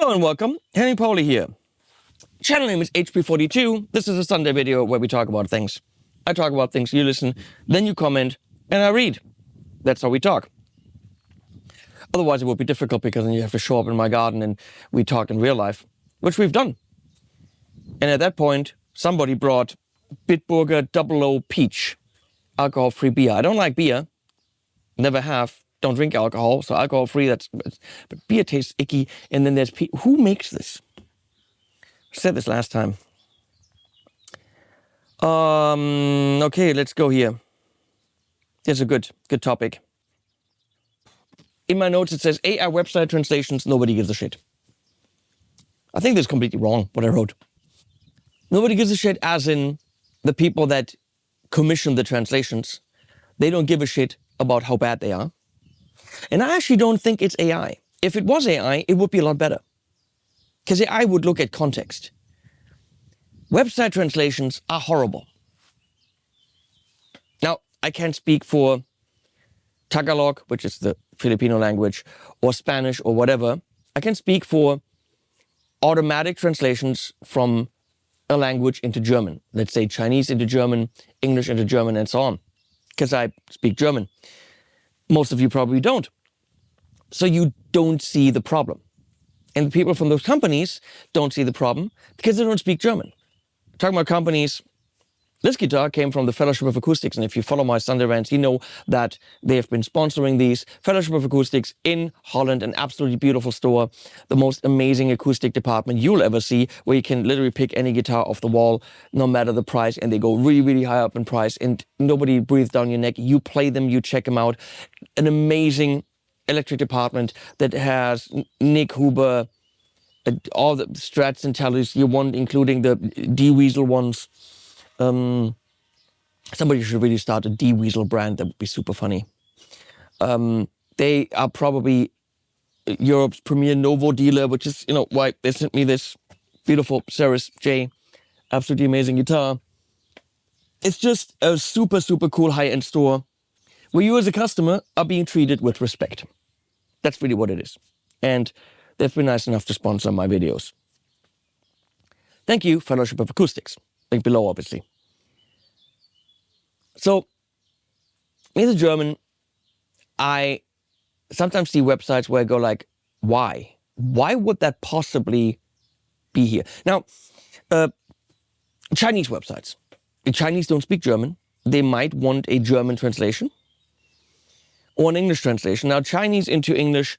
Hello and welcome, Henning Pauli here. Channel name is HP42. This is a Sunday video where we talk about things. I talk about things, you listen, then you comment, and I read. That's how we talk. Otherwise it would be difficult because then you have to show up in my garden and we talk in real life, which we've done. And at that point, somebody brought Bitburger 00 Peach, alcohol-free beer. I don't like beer, never have. Don't drink alcohol, so alcohol-free, but beer tastes icky. And then there's who makes this? I said this last time. Okay, let's go here. Here's a good topic. In my notes it says AI website translations, nobody gives a shit. I think this is completely wrong, what I wrote. Nobody gives a shit as in the people that commission the translations. They don't give a shit about how bad they are. And I actually don't think it's AI. If it was AI, it would be a lot better. Because AI would look at context. Website translations are horrible. Now, I can't speak for Tagalog, which is the Filipino language, or Spanish or whatever. I can speak for automatic translations from a language into German. Let's say Chinese into German, English into German, and so on. Because I speak German. Most of you probably don't. So you don't see the problem. And the people from those companies don't see the problem because they don't speak German. Talking about companies, this guitar came from the Fellowship of Acoustics. And if you follow my Sunday rants, you know that they have been sponsoring these. Fellowship of Acoustics in Holland, an absolutely beautiful store. The most amazing acoustic department you'll ever see, where you can literally pick any guitar off the wall, no matter the price. And they go really, really high up in price. And nobody breathes down your neck. You play them, you check them out. An amazing electric department that has Nick Huber, all the Strats and Tellys you want, including the D-Weasel ones. Somebody should really start a D-Weasel brand. That would be super funny. They are probably Europe's premier Novo dealer, which is, why they sent me this beautiful Ceres J. Absolutely amazing guitar. It's just a super, super cool high-end store where you as a customer are being treated with respect. That's really what it is. And they've been nice enough to sponsor my videos. Thank you, Fellowship of Acoustics. Link below, obviously. So, as a German, I sometimes see websites where I go like, why? Why would that possibly be here? Now, Chinese websites. The Chinese don't speak German. They might want a German translation or an English translation. Now, Chinese into English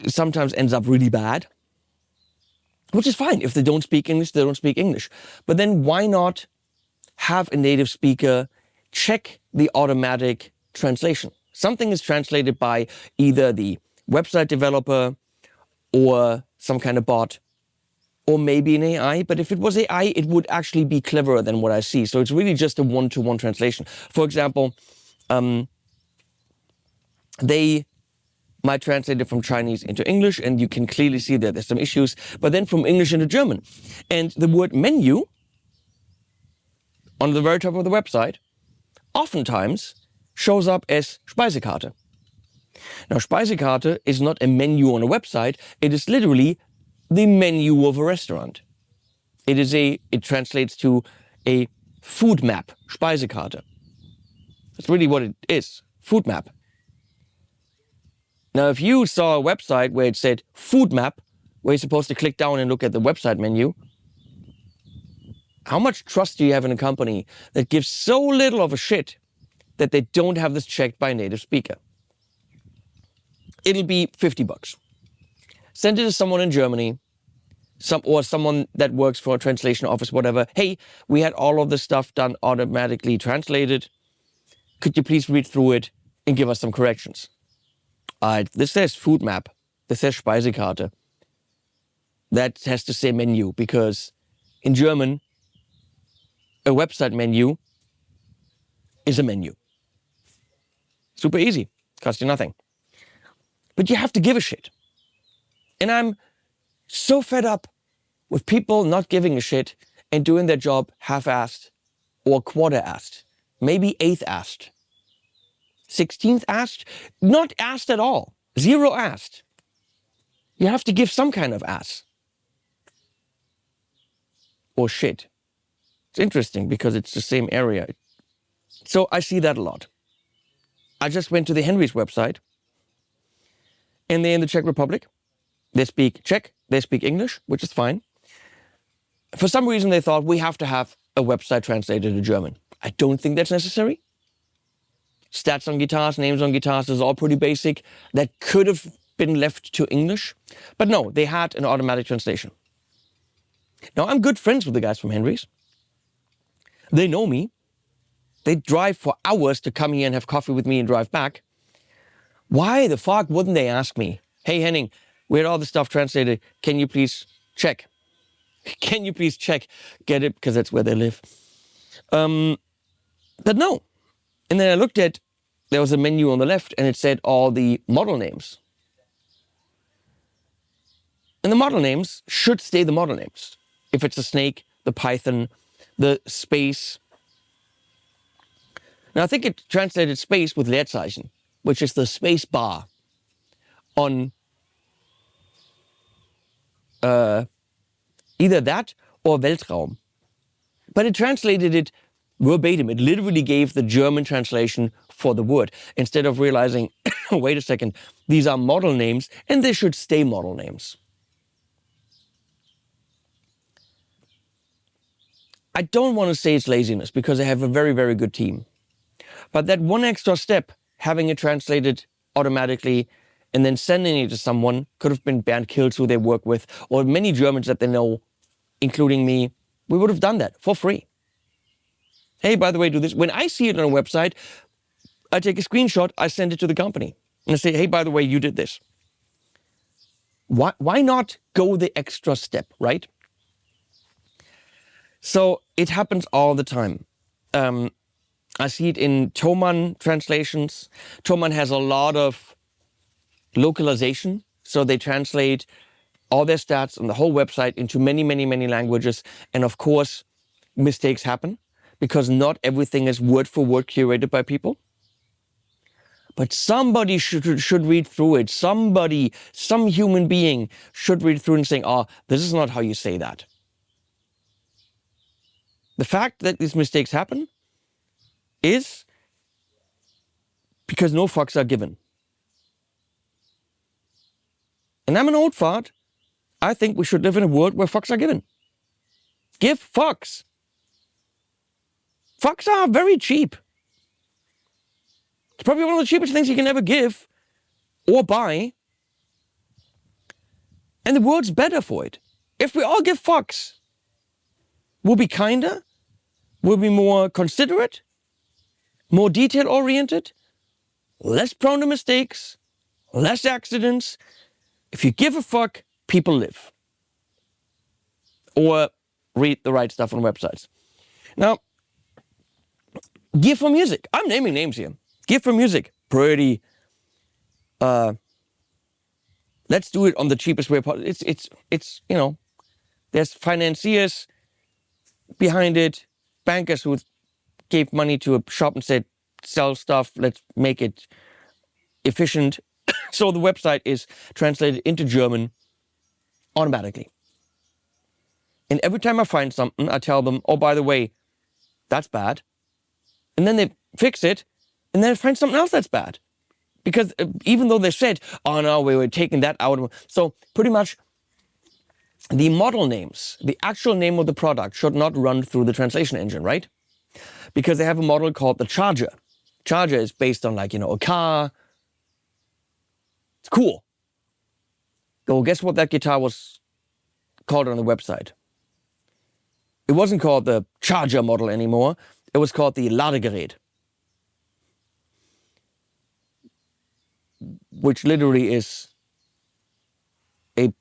sometimes ends up really bad, which is fine. If they don't speak English, they don't speak English. But then why not have a native speaker check the automatic translation? Something is translated by either the website developer or some kind of bot, or maybe an AI. But if it was AI, it would actually be cleverer than what I see. So it's really just a one-to-one translation. For example, they might translate it from Chinese into English, and you can clearly see that there's some issues, but then from English into German. And the word menu on the very top of the website oftentimes shows up as Speisekarte. Now, Speisekarte is not a menu on a website, it is literally the menu of a restaurant. It translates to a food map, Speisekarte. That's really what it is, food map. Now, if you saw a website where it said food map, where you're supposed to click down and look at the website menu, how much trust do you have in a company that gives so little of a shit that they don't have this checked by a native speaker? It'll be $50. Send it to someone in Germany, or someone that works for a translation office, whatever. Hey, we had all of this stuff done automatically translated. Could you please read through it and give us some corrections? This says food map. This says Speisekarte. That has to say menu, because in German, a website menu is a menu. Super easy. Costs you nothing. But you have to give a shit. And I'm so fed up with people not giving a shit and doing their job half-assed or quarter-assed, maybe eighth-assed. 16th assed? Not asked at all. Zero asked. You have to give some kind of ass. Or shit. It's interesting because it's the same area. So I see that a lot. I just went to the Henry's website, and they're in the Czech Republic. They speak Czech, they speak English, which is fine. For some reason, they thought we have to have a website translated to German. I don't think that's necessary. Stats on guitars, names on guitars is all pretty basic. That could have been left to English. But no, they had an automatic translation. Now, I'm good friends with the guys from Henry's. They know me. They drive for hours to come here and have coffee with me and drive back. Why the fuck wouldn't they ask me, hey Henning, we had all the stuff translated. Can you please check? Can you please check? Get it? Because that's where they live. But no. And then I looked at, there was a menu on the left and it said all the model names. And the model names should stay the model names. If it's a snake, the python, the space. Now I think it translated space with Leerzeichen, which is the space bar on either that or Weltraum. But it translated it verbatim. It literally gave the German translation for the word, instead of realizing, wait a second, these are model names and they should stay model names. I don't want to say it's laziness because I have a very, very good team. But that one extra step, having it translated automatically and then sending it to someone, could have been Bernd Kills, who they work with, or many Germans that they know, including me. We would have done that for free. Hey, by the way, do this. When I see it on a website, I take a screenshot, I send it to the company. And I say, hey, by the way, you did this. Why not go the extra step, right? So it happens all the time. I see it in Thomann translations. Thomann has a lot of localization. So they translate all their stats on the whole website into many, many, many languages. And of course, mistakes happen because not everything is word for word curated by people. But somebody should read through it. Somebody, some human being should read through and saying, oh, this is not how you say that. The fact that these mistakes happen is because no fucks are given. And I'm an old fart. I think we should live in a world where fucks are given. Give fucks. Fucks are very cheap. It's probably one of the cheapest things you can ever give or buy. And the world's better for it. If we all give fucks, we'll be kinder, we'll be more considerate, more detail-oriented, less prone to mistakes, less accidents. If you give a fuck, people live. Or read the right stuff on websites. Now, Gear for Music. I'm naming names here. Gear for Music. Pretty. Let's do it on the cheapest way possible. It's you know, there's financiers behind it, bankers who gave money to a shop and said, sell stuff, let's make it efficient. So the website is translated into German automatically. And every time I find something, I tell them, oh, by the way, that's bad. And then they fix it, and then I find something else that's bad. Because even though they said, oh no, we were taking that out. So pretty much the model names, the actual name of the product should not run through the translation engine, right? Because they have a model called the Charger. Charger is based on, like, you know, a car. It's cool. Well, guess what that guitar was called on the website? It wasn't called the Charger model anymore. It was called the Ladegerät. Which literally is a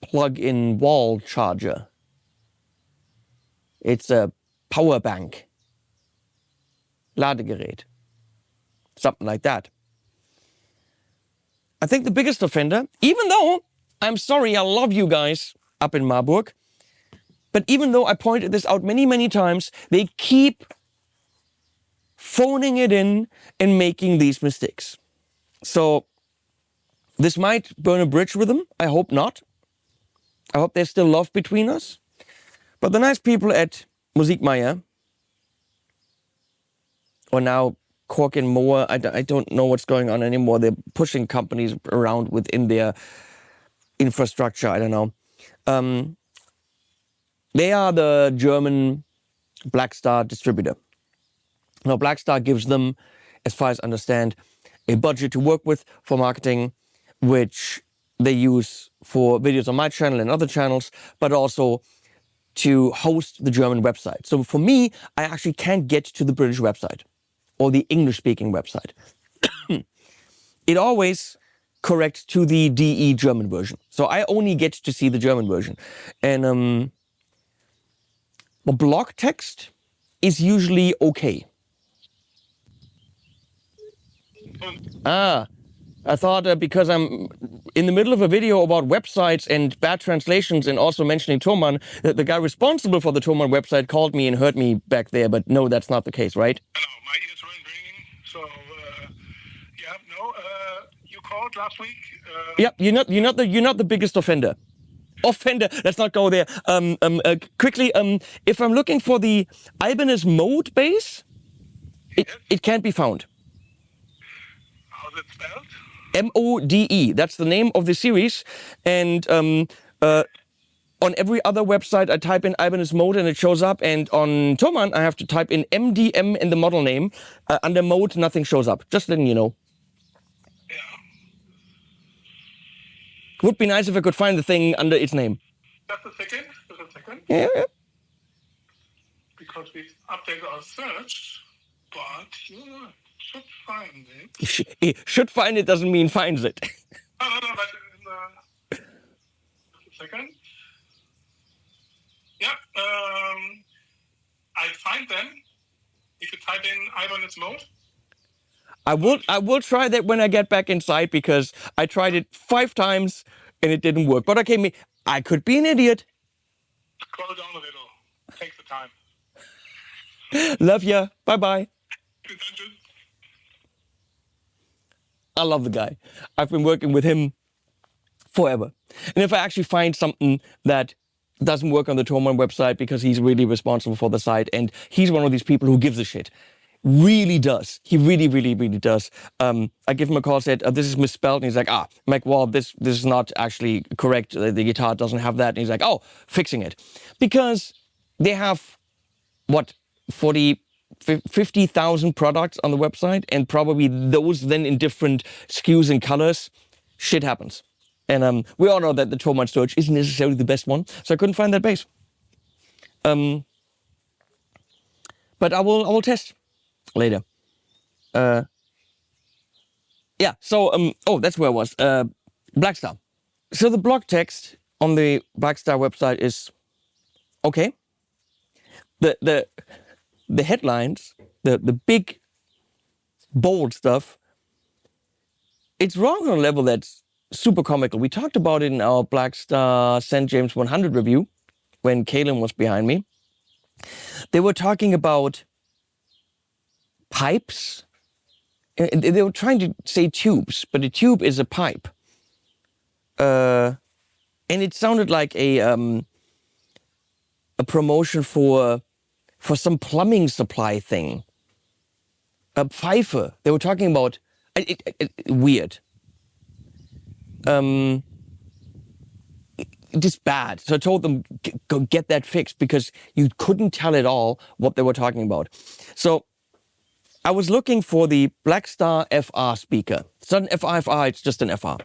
plug-in wall charger. It's a power bank. Ladegerät. Something like that. I think the biggest offender, even though, I'm sorry, I love you guys up in Marburg, but even though I pointed this out many, many times, they keep phoning it in and making these mistakes. So This might burn a bridge with them. I hope not. I hope there's still love between us. But the nice people at Musikmeier, or now Cork and Moore, I don't know what's going on anymore. They're pushing companies around within their infrastructure. I don't know. They are the German Blackstar distributor. Now, Blackstar gives them, as far as I understand, a budget to work with for marketing, which they use for videos on my channel and other channels, but also to host the German website. So for me, I actually can't get to the British website or the English-speaking website. It always corrects to the DE German version. So I only get to see the German version. And the blog text is usually okay. I thought because I'm in the middle of a video about websites and bad translations and also mentioning Thomann, that the guy responsible for the Thomann website called me and heard me back there, but no, that's not the case, right? Hello, my ears weren't ringing, so you called last week. Yeah, you're not the biggest offender. Let's not go there. Quickly, if I'm looking for the Ibanez mode base, it can't be found. How's it spelled? MODE, that's the name of the series, and on every other website I type in Ibanez mode and it shows up, and on Thomann I have to type in MDM in the model name. Under mode nothing shows up, just letting you know. Yeah. Would be nice if I could find the thing under its name. Just a second. Yeah. Because we updated our search, but you should find it. Should find it doesn't mean finds it. No, but in the... Just a second. Yeah, I find them. If you type in Ibanez mode. I will try that when I get back inside, because I tried it 5 times and it didn't work. But okay, I could be an idiot. Scroll down a little. Take the time. Love ya. Bye-bye. Attention. I love the guy. I've been working with him forever. And if I actually find something that doesn't work on the Thomann website, because he's really responsible for the site and he's one of these people who gives a shit. Really does. He really, really, really does. I give him a call, said, this is misspelled. And he's like, I'm like, well, this is not actually correct. The guitar doesn't have that. And he's like, oh, fixing it. Because they have, 50,000 products on the website, and probably those then in different SKUs and colors. Shit happens. And we all know that the Thomann storage isn't necessarily the best one, so I couldn't find that bass. But I will test later. Yeah, so, that's where I was. Blackstar. So the blog text on the Blackstar website is okay. The headlines, the big, bold stuff, it's wrong on a level that's super comical. We talked about it in our Blackstar St. James 100 review when Kalen was behind me. They were talking about pipes. They were trying to say tubes, but a tube is a pipe. And it sounded like a promotion for some plumbing supply thing. A Pfeife. They were talking about weird. Just bad. So I told them, go get that fixed, because you couldn't tell at all what they were talking about. So I was looking for the Blackstar FR speaker. It's not an FR, it's just an FR.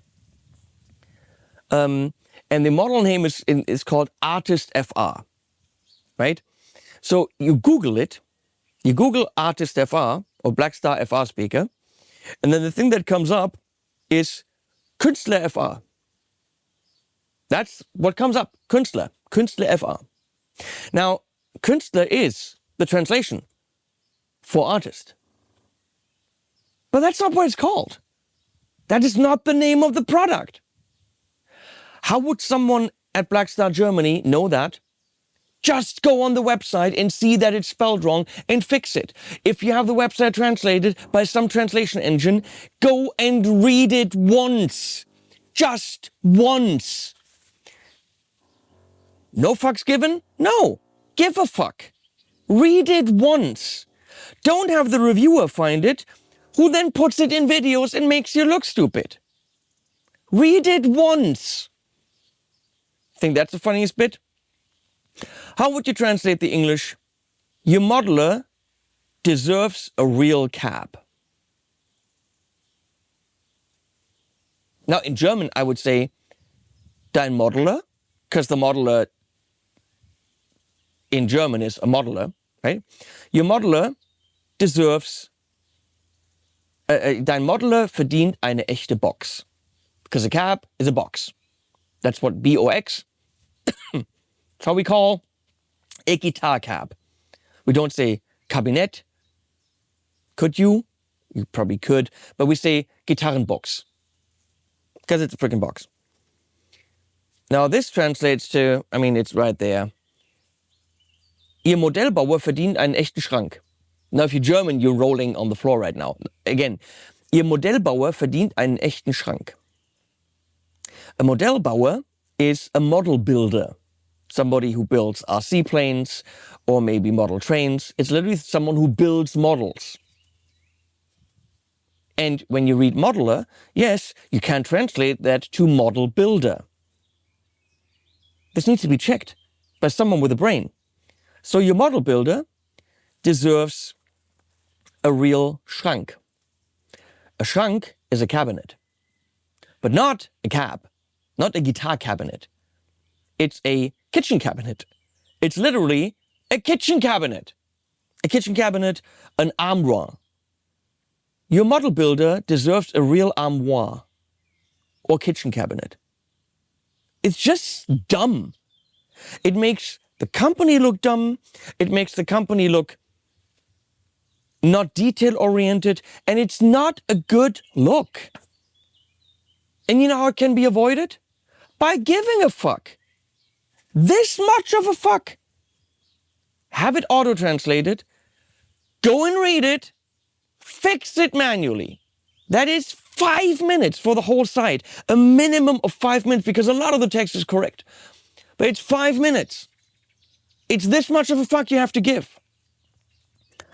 And the model name is called Artist FR, right? So you Google it, you Google Artist FR or Blackstar FR speaker, and then the thing that comes up is Künstler FR. That's what comes up, Künstler FR. Now, Künstler is the translation for artist. But that's not what it's called. That is not the name of the product. How would someone at Blackstar Germany know that? Just go on the website and see that it's spelled wrong and fix it. If you have the website translated by some translation engine, go and read it once. Just once. No fucks given? No. Give a fuck. Read it once. Don't have the reviewer find it, who then puts it in videos and makes you look stupid. Read it once. Think that's the funniest bit? How would you translate the English? Your modeler deserves a real cab. Now in German I would say dein Modeler, because the modeler in German is a modeler, right? Your modeler deserves, dein Modeler verdient eine echte Box. Because a cab is a box. That's what BOX, that's how we call a guitar cab. We don't say Kabinett. Could you? You probably could. But we say Gitarrenbox. Because it's a freaking box. Now this translates to, I mean, it's right there. Ihr Modellbauer verdient einen echten Schrank. Now if you're German, you're rolling on the floor right now. Again, Ihr Modellbauer verdient einen echten Schrank. A Modellbauer is a model builder. Somebody who builds RC planes or maybe model trains. It's literally someone who builds models. And when you read modeler, yes, you can translate that to model builder. This needs to be checked by someone with a brain. So your model builder deserves a real Schrank. A Schrank is a cabinet, but not a cab, not a guitar cabinet. It's a kitchen cabinet. It's literally a kitchen cabinet. A kitchen cabinet, an armoire. Your model builder deserves a real armoire or kitchen cabinet. It's just dumb. It makes the company look dumb. It makes the company look not detail-oriented, and it's not a good look. And you know how it can be avoided? By giving a fuck. This much of a fuck. Have it auto-translated. Go and read it. Fix it manually. That is 5 minutes for the whole site. A minimum of 5 minutes, because a lot of the text is correct. But it's 5 minutes. It's this much of a fuck you have to give.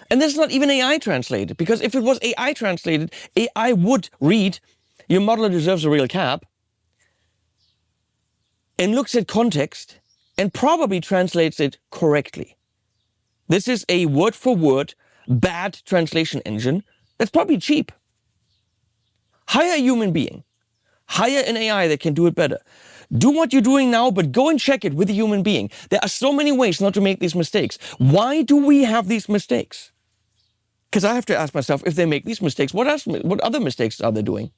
And this is not even AI translated, because if it was AI translated, AI would read, your modeler deserves a real cab, and looks at context, and probably translates it correctly. This is a word-for-word bad translation engine that's probably cheap. Hire a human being. Hire an AI that can do it better. Do what you're doing now, but go and check it with a human being. There are so many ways not to make these mistakes. Why do we have these mistakes? Because I have to ask myself, if they make these mistakes, what other mistakes are they doing?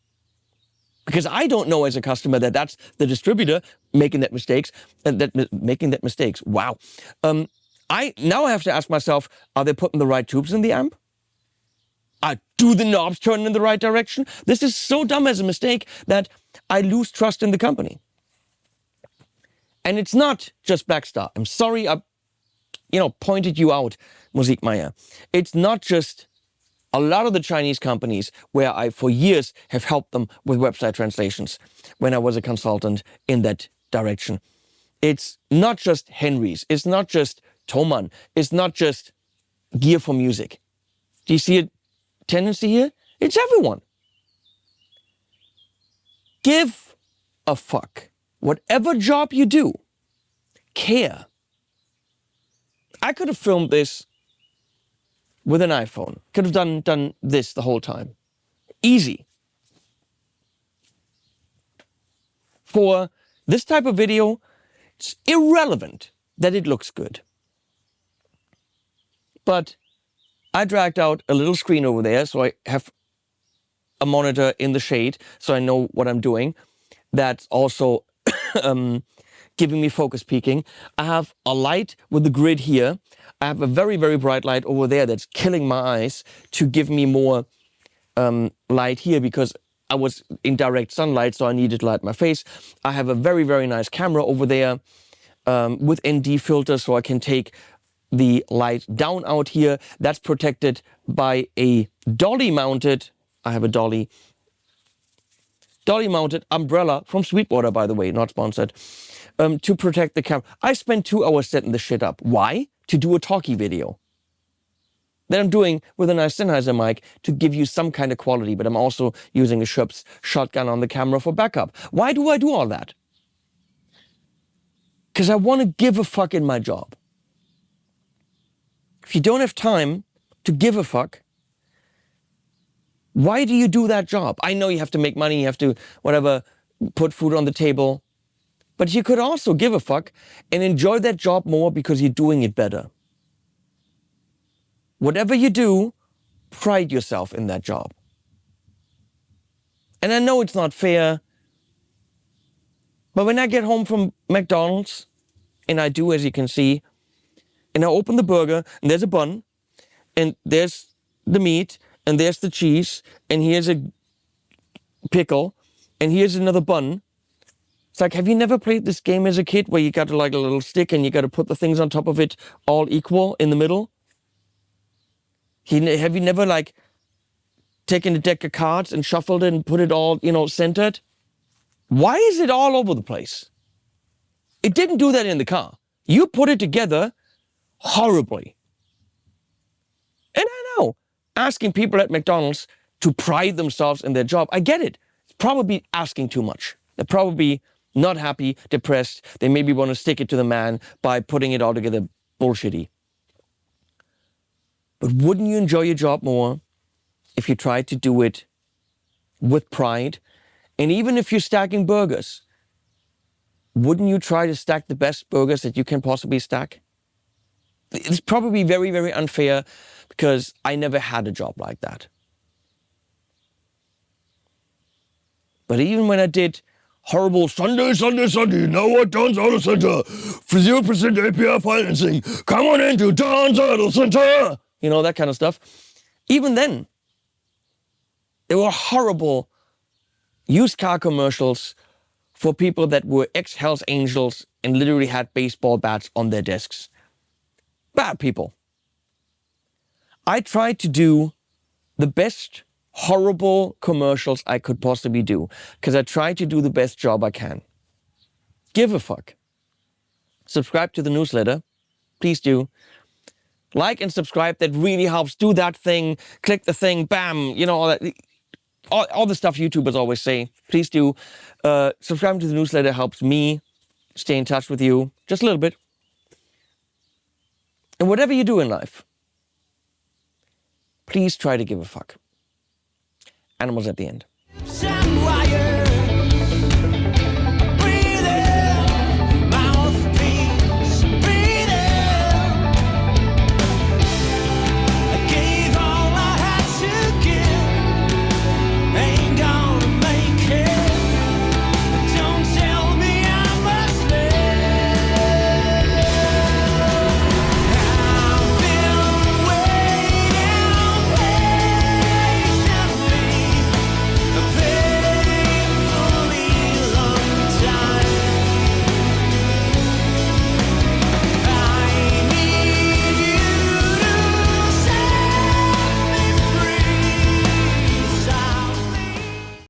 Because I don't know as a customer that that's the distributor making that mistakes, making that mistakes. Wow. I have to ask myself, are they putting the right tubes in the amp? Do the knobs turn in the right direction? This is so dumb as a mistake that I lose trust in the company. And it's not just Blackstar. I'm sorry I pointed you out, Musikmeier. It's not just a lot of the Chinese companies where I, for years, have helped them with website translations when I was a consultant in that direction. It's not just Henry's. It's not just Thomann. It's not just Gear for Music. Do you see a tendency here? It's everyone. Give a fuck. Whatever job you do, care. I could have filmed this with an iPhone. Could have done this the whole time. Easy. For this type of video, it's irrelevant that it looks good. But I dragged out a little screen over there, so I have a monitor in the shade, so I know what I'm doing. That's also giving me focus peaking. I have a light with the grid here. I have a very, very bright light over there that's killing my eyes to give me more light here, because I was in direct sunlight, so I needed to light my face. I have a very, very nice camera over there with ND filter, so I can take the light down out here. That's protected by a dolly mounted, I have a dolly dolly-mounted umbrella from Sweetwater, by the way, not sponsored, to protect the camera. I spent 2 hours setting this shit up. Why? To do a talkie video that I'm doing with a nice Sennheiser mic to give you some kind of quality, but I'm also using a Schupp's shotgun on the camera for backup. Why do I do all that? Because I want to give a fuck in my job. If you don't have time to give a fuck, why do you do that job? I know you have to make money, you have to, whatever, put food on the table, but you could also give a fuck and enjoy that job more because you're doing it better. Whatever you do, pride yourself in that job. And I know it's not fair, but when I get home from McDonald's, and I do, as you can see, and I open the burger, and there's a bun, and there's the meat, and there's the cheese, and here's a pickle, and here's another bun. It's like, have you never played this game as a kid where you got like a little stick and you got to put the things on top of it all equal in the middle? Have you never like taken a deck of cards and shuffled it and put it all, centered? Why is it all over the place? It didn't do that in the car. You put it together horribly. And I know, asking people at McDonald's to pride themselves in their job, I get it. It's probably asking too much. They're probably not happy, depressed. They maybe want to stick it to the man by putting it all together bullshitty. But wouldn't you enjoy your job more if you tried to do it with pride? And even if you're stacking burgers, wouldn't you try to stack the best burgers that you can possibly stack? It's probably very, very unfair because I never had a job like that. But even when I did horrible Sunday, now at Don's Auto Center for 0% APR financing, come on into Don's Auto Center, that kind of stuff. Even then, there were horrible used car commercials for people that were ex-Hells Angels and literally had baseball bats on their desks. Bad people. I tried to do the best horrible commercials I could possibly do because I tried to do the best job I can. Give a fuck. Subscribe to the newsletter. Please do. Like and subscribe. That really helps. Do that thing. Click the thing. Bam. All that. All the stuff YouTubers always say. Please do. Subscribing to the newsletter helps me stay in touch with you just a little bit. And whatever you do in life, please try to give a fuck. Animals at the end.